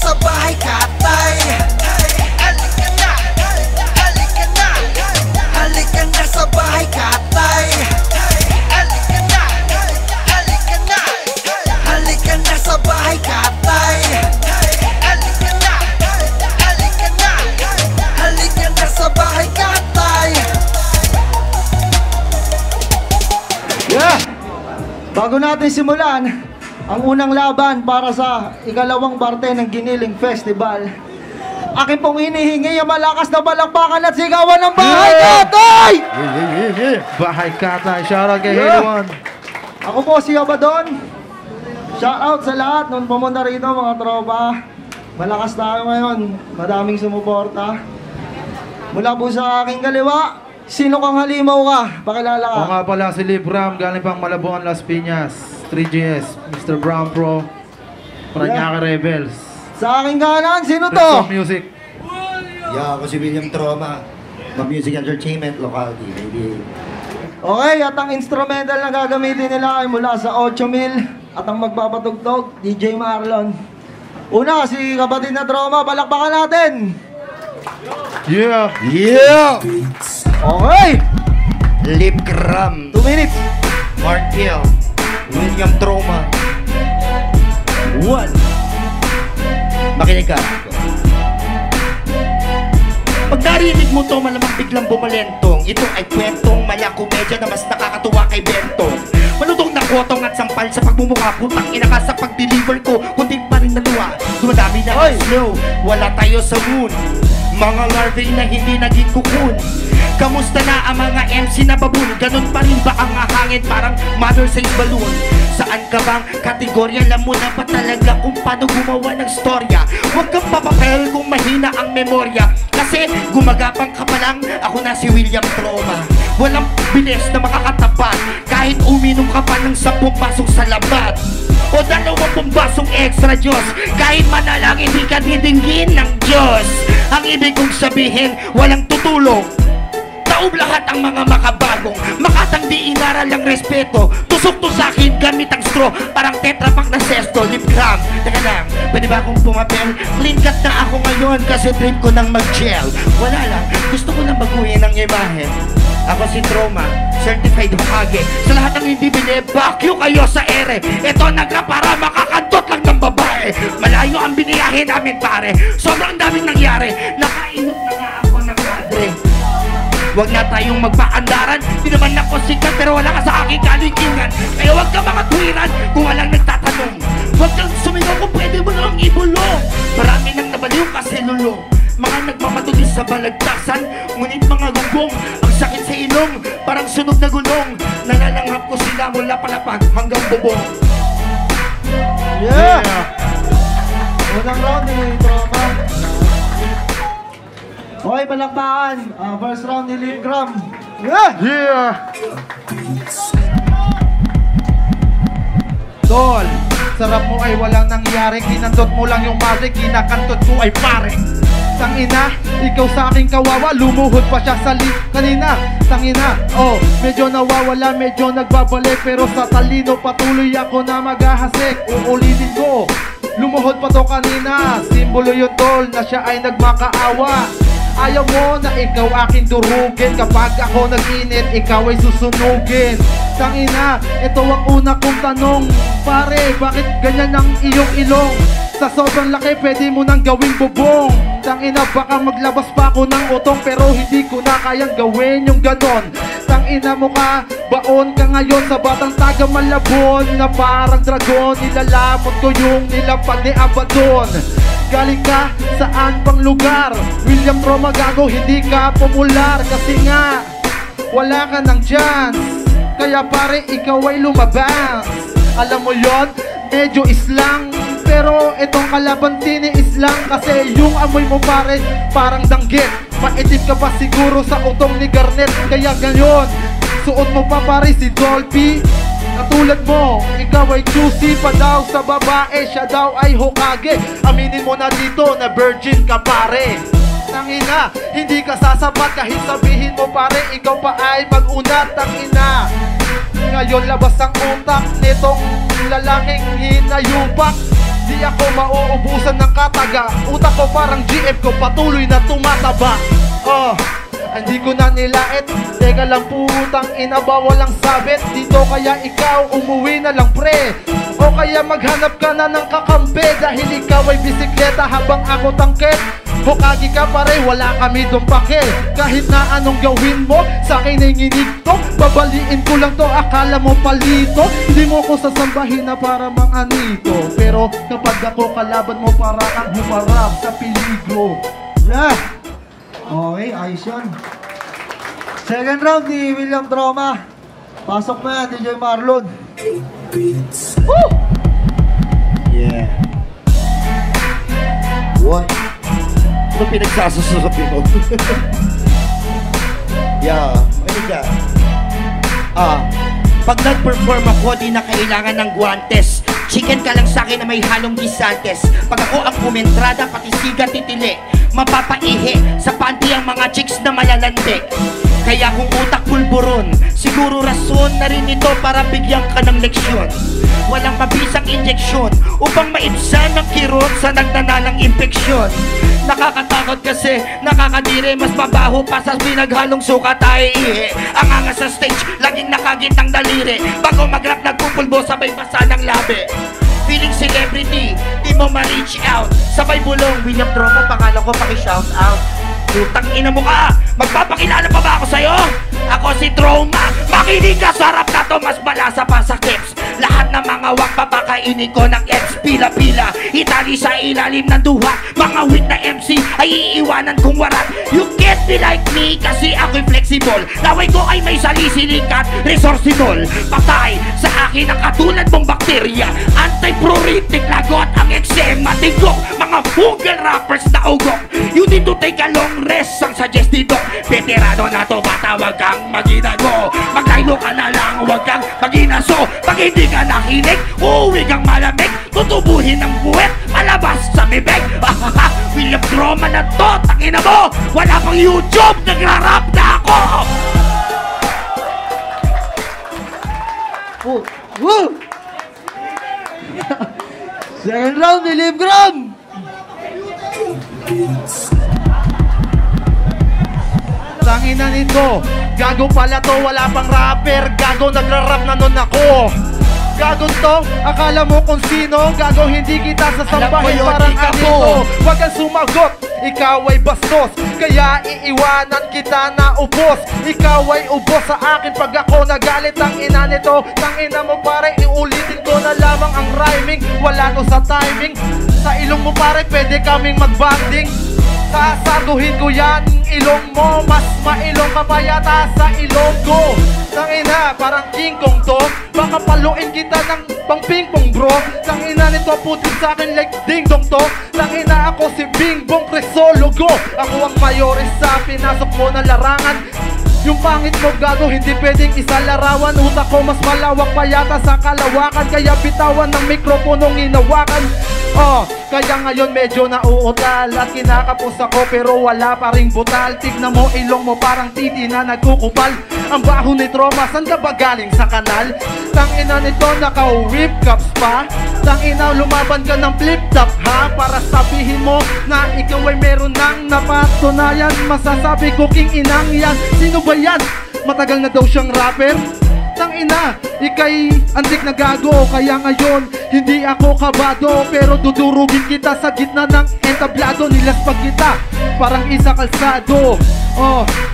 sa bahay katay. Halika na, halika na, halika na sa bahay katay. Halika na, halika na, halika na sa bahay katay. Halika na, halika na, halika na sa bahay katay. Yeah! Bago natin simulan ang unang laban para sa ikalawang parte ng Giniling Festival, akin pong hinihingi ang malakas na palakpakan at sigawan ng Bahay Katay! Bahay Katay, shoutout kay Halo 1. Ako po si Abadon. Shoutout sa lahat nung pumunta rito mga tropa. Malakas tayo ngayon, madaming sumuporta. Mula po sa aking kaliwa, sino kang halimaw ka? Pakilala ka. Ako nga pala si Libram, galing pang Malabon, Las Piñas. 3GS, Mr. Brown Pro, Paranaque Rebels. Sa aking kanan, sino to? Rest of Music. Yeah, ako si William Troma, Music Entertainment Locality, baby. Okay, at ang instrumental na gagamitin nila ay mula sa 8,000 at ang magpapatugtog, DJ Marlon. Una, si kapatid na Troma, palakpakan natin! Yeah! Yeah! Okay! Lip Gram, 2 minutes! Mark Hill, William Troma. 1. Makinig ka. Pag narinig mo to, malamang biglang bumalentong. Ito ay kwentong mala komedya na mas nakakatuwa kay Bentong. Malutong na kotong at sampal sa pagmumukha. Putang ina ka sa pag-deliver ko, kundi pa rin natuwa. Dumadami na ang slow, wala tayo sa moon. Mga larvae na hindi naging kukun. Kamusta na ang mga MC na babun? Ganun pa rin ba ang hangin parang mother size balloon? Saan ka bang kategorya? Alam mo na ba talaga kung paano gumawa ng storya? Huwag kang papapel kung mahina ang memorya. Kasi gumagapang ka pa lang, ako na si William Troma. Walang bilis na makakatapat kahit uminom ka pa ng 10 basong sa labat o 20 basong extra Diyos. Kahit manalang hindi ka didinggin ng Diyos. Ang ibig kong sabihin, walang tutulong. Taob lahat ang mga makabagong, makatang di inaral ang respeto. Tusok to sa akin gamit ang straw, parang tetrapack na sesto. Lip gram, teka lang, pwede ba akong pumapel? Clean cut na ako ngayon kasi trip ko nang mag-gel. Wala lang, gusto ko nang baguhin ang imahe. Ako si Troma, certified Hokage. Sa lahat ng hindi bili, bakyo kayo sa ere. Ito nagra para makakandot lang ng babae. Malayo ang biniyahe namin pare, sobrang daming nangyari. Nakainot na nga ako ng madre. Huwag na tayong magpaandaran. Di naman ako sikat pero wala ka sa aking kalikingan. Kaya huwag ka mga tuwiran kung walang nagtatanong. Huwag kang sumigaw kung pwede mo namang ibulong. Marami nang nabaliw kasi lulong. Mga nagmamatulis sa balagtasan, ngunit mga gugong, ang sakit sa ilong, parang sunog na gulong. Nalalanghap ko sila mula palapag hanggang bubong. Yeah! Unang round ni Troma. Okay, palakpakan. First round ni Lip Gram. Yeah! Yeah! Tol, sarap mo ay walang nangyari. Kinantot mo lang yung magic, kinakantot ko ay pare. Tangina, ikaw sa aking kawawa, lumuhod pa siya sa kanina. Tangina, oh, medyo nawawala, medyo nagbabalik. Pero sa talino patuloy ako na maghahasik. Uulitin ko, lumuhod pa to kanina. Simbolo yun tol, na siya ay nagmakaawa. Ayaw mo na ikaw aking durugin. Kapag ako nag-init, ikaw ay susunugin. Tangina, ito ang una kong tanong. Pare, bakit ganyan ang iyong ilong? Sa sobrang laki, pwede mo nang gawing bubong. Tangina, baka maglabas pa ako ng utong, pero hindi ko na kayang gawin yung ganon. Tangina mo ka, baon ka ngayon sa batang taga Malabon. Na parang dragon, nilalamot ko yung nilapad ni Abaddon. Galing ka saan pang lugar? William Troma gago, hindi ka popular. Kasi nga, wala ka ng chance. Kaya pare, ikaw ay lumabas. Alam mo yon, medyo islang. Pero itong kalaban tiniis lang. Kasi yung amoy mo pare, parang danggit. Maitim ka pa siguro sa utong ni Garnet. Kaya ngayon, suot mo pa pare si Dolphy. Katulad mo, ikaw ay juicy pa daw sa babae. Siya daw ay Hokage. Aminin mo na dito na virgin ka pare. Tangina, hindi ka sasapat kahit sabihin mo pare, ikaw pa ay mag-una. Tangina, ngayon labas ang utak nitong lalaking hinayupak. Di ako mauubusan ng kataga. Utak ko parang GF ko, patuloy na tumataba. Hindi ko na nilait. Teka lang putang ina ba walang sabit dito, kaya ikaw umuwi na lang pre. O kaya maghanap ka na ng kakampi, dahil ikaw ay bisikleta habang ako tangkit. Hukagi ka pare, wala kami dong pake. Kahit na anong gawin mo, sa akin ay nginig to. Babaliin ko lang to, akala mo palito. Hindi mo ko sasambahin na para mang anito. Pero kapag ako kalaban mo, para kang humarap sa peligro. Yeah. Okay, ayos yun. Second round ni William Troma. Pasok mo yan, DJ Marlon. Woo! Yeah. What? Ano pinagsasasabi mo? Yeah, ano ka? Pag nag-perform ako, di na kailangan ng guantes. Chicken ka lang sa'kin na may halong gisantes. Pag ako ang kumentrada, pati siga titili. Mapapaihi sa panty ang mga chicks na malalandi. Kaya kung utak pulburon, siguro rason na rin ito para bigyan ka ng leksyon. Walang mabisang injeksyon upang maibsan ng kirot sa nagdana ng impeksyon. Nakakatakot kasi nakakadiri, mas mabaho pa sa pinaghalong suka tayo ihi. Ang angas sa stage, laging nakagit ng daliri. Bago mag-rap nagpupulbo, sabay basa ng labi. Feeling celebrity, di mo ma-reach out. Sabay bulong, William Troma, pangalan ko paki-shout out. Putang ina mo ka! Magpapakilala pa ba ako sa'yo? Ako si Troma. Makinig ka sa rap na to, mas malasa pa sa clips. Lahat ng mga wak papakainin ko ng X. Pila-pila, itali sa ilalim ng duha. Mga weak na MC ay iiwanan kong warat. You can't be like me kasi ako'y flexible. Laway ko ay may salisilink at resourceable. Patay sa akin ang katulad mong bakterya. Anti-pruritic lagot ang eczema. Tigok, mga fungal rappers na ugok. You need to take a long rest, ang suggested doc. Veterano na to, bata wag kang maginago. Maglaylo ka na lang, wag kang maginaso. Pag hindi ka nakinig, uuwi kang malamig. Tutubuhin ng buwet, malabas sa bibig. William Troma na to, tangina mo. Wala pang YouTube, nagra-rap na ako. Woo! Second round ni Liv Gram. Tangina nito, gago pala to, wala pang rapper. Gago, nagra-rap na nun ako. Gago to, akala mo kung sino. Gago, hindi kita sasambahin parang anito. Huwag kang sumagot, ikaw ay bastos. Kaya iiwanan kita na ubos. Ikaw ay ubos sa akin pag ako nagalit. Tangina nito, tangina mo pare, iulitin ko na lamang ang rhyming. Wala to sa timing. Sa ilong mo pare, pwede kaming mag-banding. Sasaguhin ko yan ilong mo. Mas mailong ka pa yata sa ilong ko. Tangina, parang King Kong to. Baka paluin kita ng pang ping-pong bro. Tangina nito, putin sa akin like ding-dong to. Tangina, ako si Bing Bong Crisologo. Ako ang mayores sa pinasok mo na larangan. Yung pangit mo gago, hindi pwedeng isalarawan. Utak ko mas malawak pa yata sa kalawakan. Kaya bitawan ng mikroponong inawakan. Kaya ngayon medyo nauutal at kinakapos ako pero wala pa ring butal. Tignan mo ilong mo parang titi na nagkukupal. Ang baho ni Troma, saan ka ba galing sa kanal? Tangina nito, naka-whip caps pa. Tangina, lumaban ka ng flip-top ha? Para sabihin mo na ikaw ay meron ng napatunayan. Masasabi ko king inang yan. Sino ba yan? Matagal na daw siyang rapper. Tangina, ikay antik na gago. Kaya ngayon, hindi ako kabado. Pero dudurugin kita sa gitna ng entablado. Nilaspag kita, parang isa kalsado.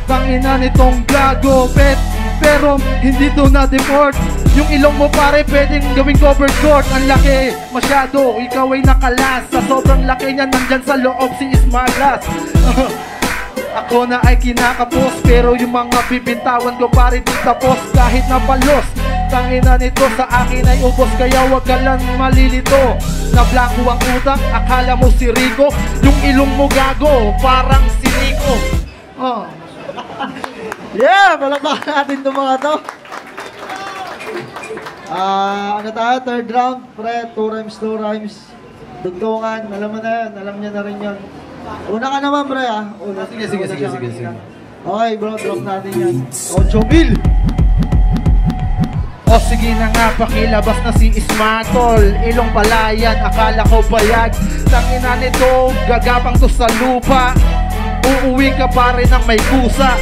Tangina nitong gago. Pero hindi to na-deport. Yung ilong mo pare, pwedeng gawing covered court. Ang laki, masyado, ikaw ay nakalas. Sa sobrang laki niya, nandyan sa loob si Ismaglas. Ako na ay kinakapos, pero yung mga bibitawan ko pare di tapos. Kahit napalos, tangina nito sa akin ay ubos. Kaya wag ka lang malilito. Na blanco ang utak, akala mo si Rico. Yung ilong mo gago, parang si Rico. Yeah, palakpakan natin itong mga to. Ano tayo? Third round, pre, 2 rhymes. Dugtungan, alam mo na yan, alam niya na rin yun. Una ka naman, pre, ha? Una, Sige. Okay, bro, drop natin yan. 8,000. O sige na nga, pakilabas na si Ismatol. Ilong palayan, akala ko bayag. Tangina nito, gagapang to sa lupa. Uuwi ka pa rin ng may kusa.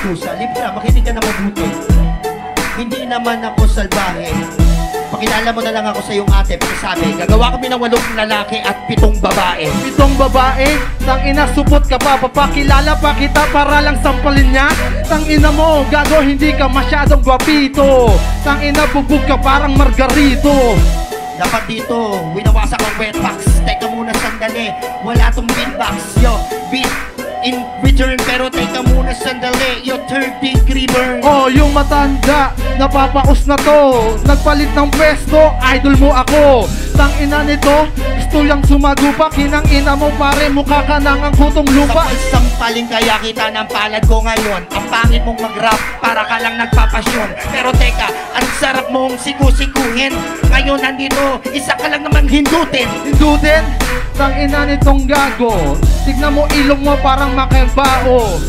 Kusa, Libra, makinig ka na mabuti. Hindi naman ako salbahe. Pakilala mo na lang ako sa iyong ate. Sabi, gagawa kami ng 8 lalaki at 7 babae. 7 babae, tangina supot ka pa. Papakilala pa kita para lang sampalin niya. Tangina mo, gago hindi ka masyadong gwapito. Tangina bubog ka parang margarito. Dapat dito, winawasak ang wetbox. Teka muna sandali, wala tong beatbox. Yo, beat in return, pero teka muna sandali. Yo, third degree burn. Oh, yung matanda, napapaus na to. Nagpalit ng pwesto, idol mo ako. Tangina nito, gusto yung sumagupa. Kinang ina mo pare, mukha ka nang ang hutong lupa. Sampal-sampaling kaya kita ng palad ko ngayon. Ang pangit mong mag-rap, para ka lang nagpapasyon. Pero teka, ang sarap mong siku-sikuhin. Ngayon nandito, isa ka lang naman hindutin. Hindutin, tangina nitong gago. Tignan mo ilong mo parang makebao.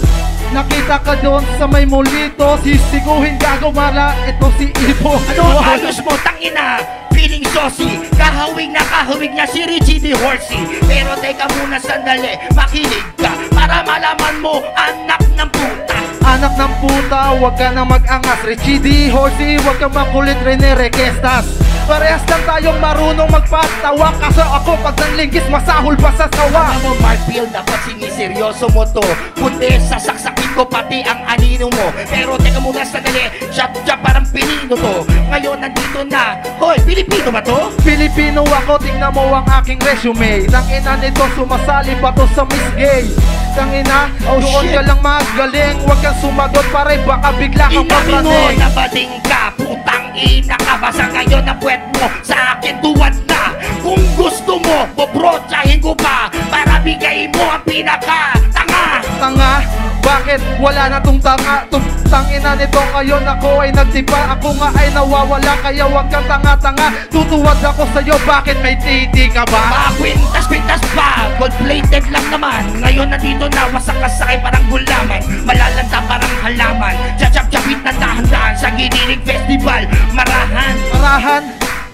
Nakita ka doon sa may molito. Sisiguhin gago mala, ito si Ibo. Ano ayos mo, tangina? Feeling saucy, kahawig na si Richie D. Horsey. Pero teka muna sandali, makinig ka para malaman mo, anak ng puta. Anak ng puta, wag ka na mag-angas. Richie D. Horsey, wag ka makulit. Rene Requestas, parehas lang tayong marunong magpatawa. Kaso ako pag nanlinggis, masahol pa sa sawa. Alam mo Marfield, dapat siniseryoso mo to. Kundi sasaksakin ko pati ang anino mo. Pero teka muna sandali, shot parang pinino to. Ngayon nandito na, hoy, Pilipino ba to? Pilipino ako, tingnan mo ang aking resume. Tangina nito, sumasali pa to sa Miss Gay. Tangina, doon shit. ka lang magaling. Wag kang sumagot pare, baka bigla kang Inamin mo mapraning. na bading ka, putang ina ka. Basta ngayon na puwet mo sa akin tuwad na. Kung gusto mo, bobrotsahin ko pa para bigay mo ang pinaka-tanga. Tanga, bakit wala na tong tanga? Tangina nito ngayon ako ay nagtipa. Ako nga ay nawawala, kaya wag kang tanga-tanga. Tutuwad ako sa'yo, bakit may titi ka ba? Mga kwintas-kwintas pa, gold-plated lang naman. Ngayon nandito na, wasak ka sa'kin parang gulaman. Malalanta parang halaman, tsatsap-tsapit na dahan-dahan sa Giniling Festival. Marahan, Arahan,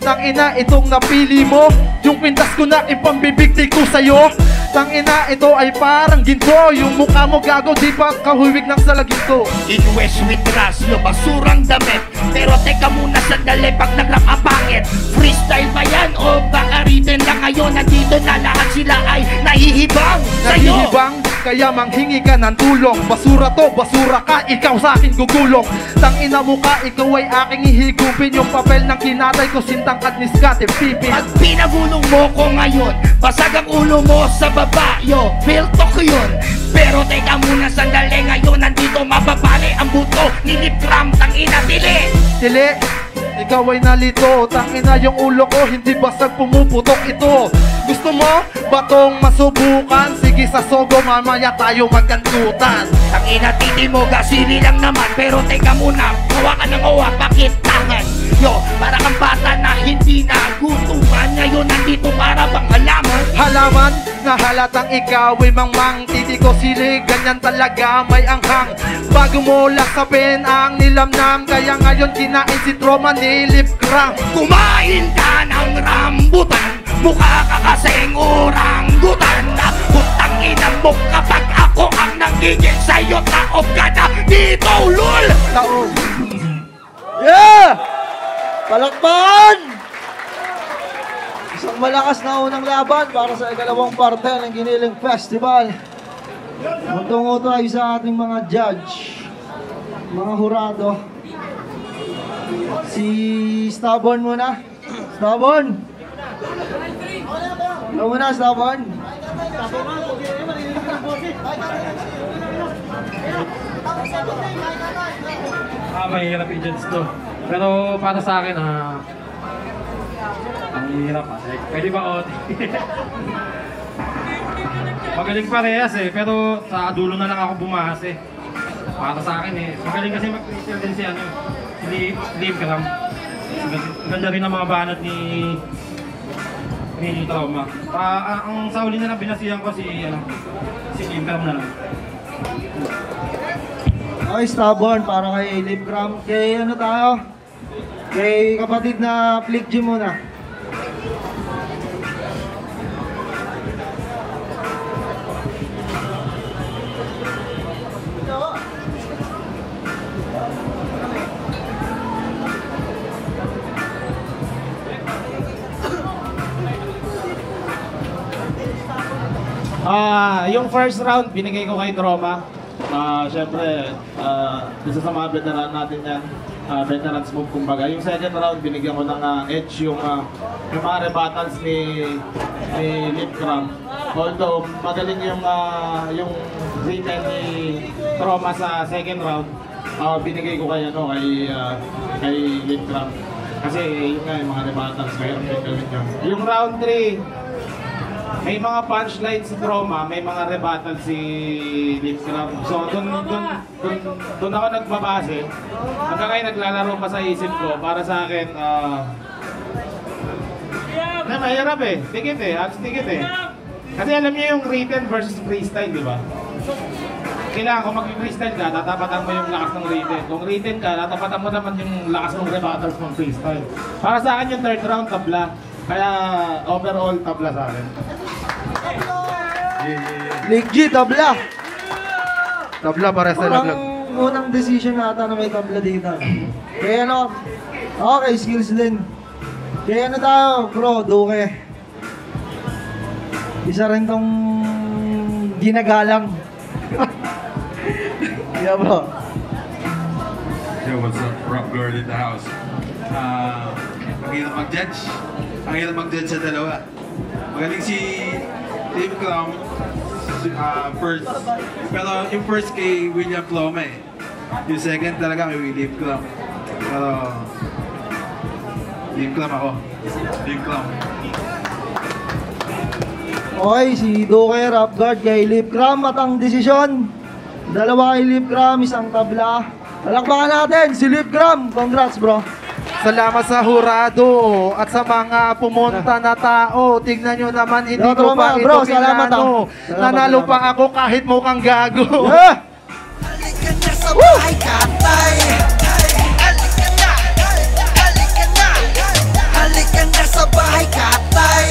tangina itong napili mo. Yung pintas ko na ipambibigti ko sa'yo. Tangina ito ay parang ginto. Yung mukha mo gago, di pa kahuwig ng salaginto. in West with Raslo, basurang damit. Pero teka muna sandali, pag nag-rap apangit. Freestyle ba yan o baka written lang? Ngayon nandito na lahat sila ay nahihibang sa'yo. Nahihibang, kaya manghingi ka ng tulong. Basura to, basura ka, ikaw sa akin gugulong. Tangina mo ka, ikaw ay aking ihigupin. Yung papel ng kinatay ko, sintang at niskate pipin. Pag pinagulong mo ko ngayon, basag ang ulo mo sa baba. Yo, real talk yun. Pero teka muna sandali, ngayon nandito mababali ang buto ni Nipram, tangina tili. Tili, ikaw ay nalito. Tangina yung ulo ko, hindi basag pumuputok ito. Gusto mo batong masubukan? Sige sa sogo, mamaya tayo magkantutan. Tangina titi mo, gasili lang naman. Pero teka muna, gawa ka ng owa, bakit tangan? Yo, para kang bata na hindi nagutuman. Ngayon nandito para bang halaman? Halaman na halatang ikaw ay mangmang. Titi ko sili, ganyan talaga may anghang. Bago mo lasapin ang nilamnam, kaya ngayon kinain si Troma ni Lip Gram. Kumain ka ng rambutan, mukha ka kasing oranggutan. Putang ina mo kapag ako ang nangigil sa'yo, taob ka na dito, lul! Taog. Yeah! Palakpan! Isang malakas na unang laban para sa ikalawang parte ng Giniling Festival. Tungo tayo sa ating mga judge, mga hurado. Si Stubborn muna. Stubborn! Ikaw muna, Stubborn. Mahirap i-judge to. Pero para sa akin, ang hirap kasi. Pwede ba on? Magaling parehas eh, pero sa dulo na lang ako bumahas eh. Para sa akin eh. Magaling kasi mag-freestyle din si Liam Gram. Ganda rin ang mga banat ni Trauma. Ang sa uli na lang binasihan ko si Liam Gram na lang. Okay, Stubborn para kay Lip Gram. Kay ano tayo? Kay kapatid na Flick G muna. Yung first round, binigay ko kay Troma. Siyempre, isa sa mga veteran natin yan. Veterans move kumbaga. Yung second round, binigyan ko ng edge yung mga rebuttals ni Lip Cram. Although, magaling yung written ni Troma sa second round, binigay ko kay Lip Cram. Kasi yun nga, yung mga rebuttals, mayroon yung gawin niya. Yung round 3, may mga punchline si Troma, may mga rebuttal si Lip Cram. So doon ako nagbabase. Hanggang ngayon naglalaro pa sa isip ko. Para sa akin, mahirap eh. Tikit eh, halos tikit eh. Kasi alam niyo yung written versus freestyle, di ba? Kailangan kung mag-freestyle ka, tatapatan mo yung lakas ng written. Kung written ka, tatapatan mo naman yung lakas ng rebuttals ng freestyle. Para sa akin yung third round, tabla. Kaya overall, tabla sa akin. Flick G, tabla. Tabla para sa laglag. Parang unang decision nata na may tabla dito. Kaya ano, okay, skills din. Kaya ano tayo, bro, Duke. Isa rin tong ginagalang. Yeah, bro. Yo, what's up? Rock Lord in the house. Ang hirap mag-judge. Ang hirap mag-judge sa dalawa. Magaling si Dave Clown, first. Pero yung first kay William Ploma eh. Yung second talaga kay William Clown. Pero Dave Clown ako. Dave Clown. Okay, si Duke Rap Guard kay Lip Cram at ang desisyon. Dalawa kay Lip Cram, isang tabla. Palakpakan natin si Lip Cram. Congrats, bro. Salamat sa hurado at sa mga pumunta na tao. Tignan nyo naman, hindi ko pa ito pinano. Nanalo pa ako kahit mukhang gago. Halika na sa bahay, katay. Halika na. Halika na. Halika na sa bahay, katay.